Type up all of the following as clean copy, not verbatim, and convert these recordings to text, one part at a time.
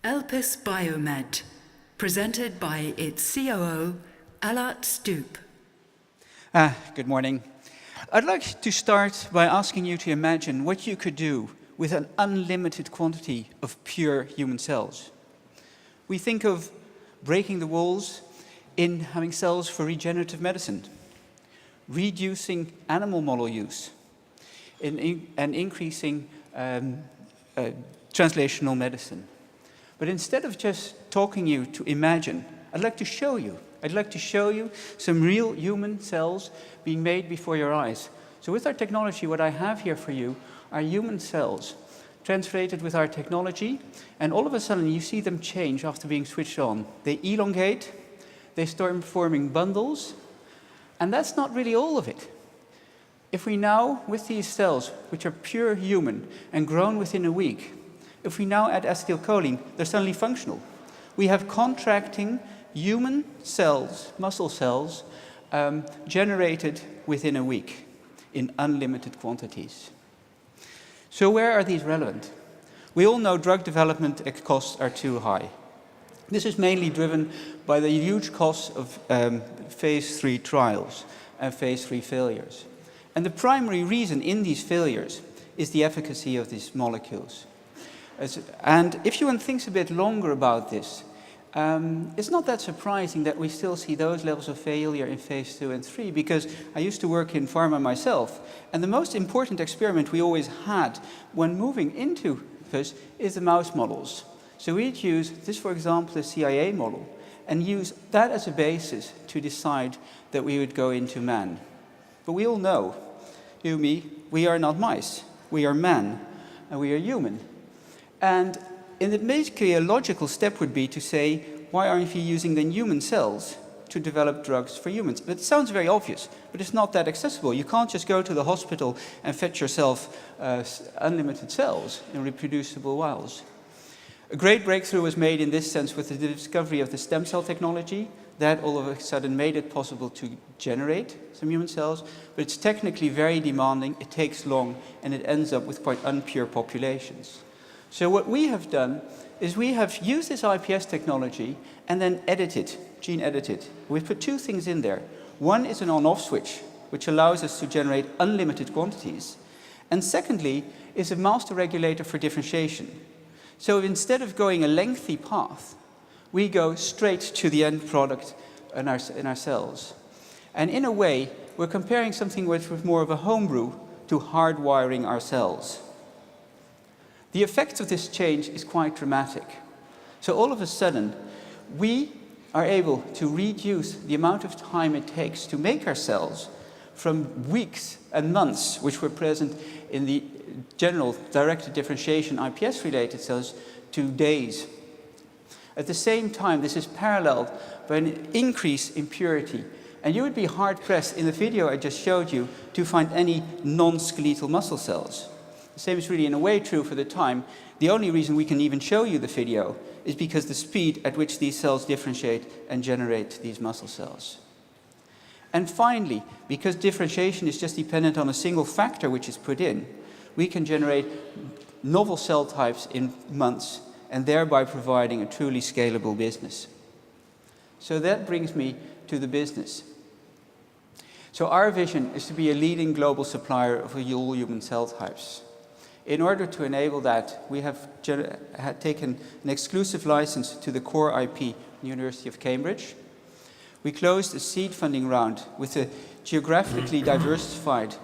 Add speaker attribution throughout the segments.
Speaker 1: Elpis BioMed, presented by its COO, Allart Stoop.
Speaker 2: Good morning. I'd like to start by asking you to imagine what you could do with an unlimited quantity of pure human cells. We think of breaking the walls in having cells for regenerative medicine, reducing animal model use, and increasing translational medicine. But instead of just talking you to imagine, I'd like to show you. I'd like to show you some real human cells being made before your eyes. So with our technology, what I have here for you are human cells translated with our technology, and all of a sudden you see them change after being switched on. They elongate, they start forming bundles, and that's not really all of it. If we now, with these cells, which are pure human and grown within a week, if we now add acetylcholine, they're suddenly functional. We have contracting human cells, muscle cells, generated within a week in unlimited quantities. So where are these relevant? We all know drug development costs are too high. This is mainly driven by the huge costs of phase 3 trials and phase 3 failures. And the primary reason in these failures is the efficacy of these molecules. And if one thinks a bit longer about this, it's not that surprising that we still see those levels of failure in phase 2 and 3, because I used to work in pharma myself, and the most important experiment we always had when moving into this is the mouse models. So we'd use this, for example, the CIA model, and use that as a basis to decide that we would go into man. But we all know, you and me, we are not mice, we are man, and we are human. And basically a logical step would be to say, why aren't we using then human cells to develop drugs for humans? It sounds very obvious, but it's not that accessible. You can't just go to the hospital and fetch yourself unlimited cells in reproducible vials. A great breakthrough was made in this sense with the discovery of the stem cell technology. That all of a sudden made it possible to generate some human cells, but it's technically very demanding, it takes long, and it ends up with quite unpure populations. So what we have done is we have used this IPS technology and then gene edited. We've put two things in there. One is an on-off switch, which allows us to generate unlimited quantities. And secondly, is a master regulator for differentiation. So instead of going a lengthy path, we go straight to the end product in our cells. And in a way, we're comparing something which was more of a homebrew to hardwiring our cells. The effect of this change is quite dramatic. So all of a sudden, we are able to reduce the amount of time it takes to make our cells from weeks and months, which were present in the general directed differentiation IPS-related cells, to days. At the same time, this is paralleled by an increase in purity. And you would be hard-pressed in the video I just showed you to find any non-skeletal muscle cells. The same is really in a way true for the time. The only reason we can even show you the video is because the speed at which these cells differentiate and generate these muscle cells. And finally, because differentiation is just dependent on a single factor which is put in, we can generate novel cell types in months and thereby providing a truly scalable business. So that brings me to the business. So our vision is to be a leading global supplier of all human cell types. In order to enable that, we have taken an exclusive license to the core IP, University of Cambridge. We closed a seed funding round with a geographically diversified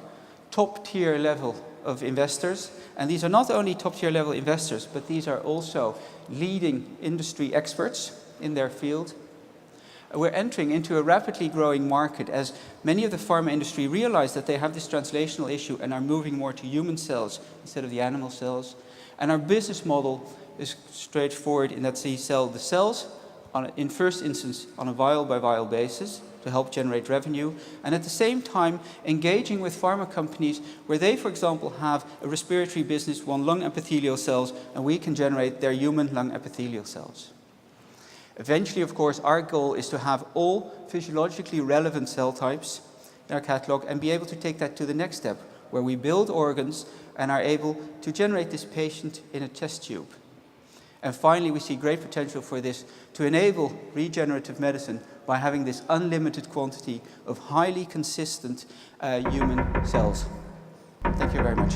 Speaker 2: top-tier level of investors. And these are not only top-tier level investors, but these are also leading industry experts in their field. We're entering into a rapidly growing market as many of the pharma industry realize that they have this translational issue and are moving more to human cells instead of the animal cells. And our business model is straightforward in that they sell the cells in first instance on a vial by vial basis to help generate revenue, and at the same time engaging with pharma companies where they, for example, have a respiratory business, want lung epithelial cells, and we can generate their human lung epithelial cells. Eventually, of course, our goal is to have all physiologically relevant cell types in our catalog and be able to take that to the next step, where we build organs and are able to generate this patient in a test tube. And finally, we see great potential for this to enable regenerative medicine by having this unlimited quantity of highly consistent human cells. Thank you very much.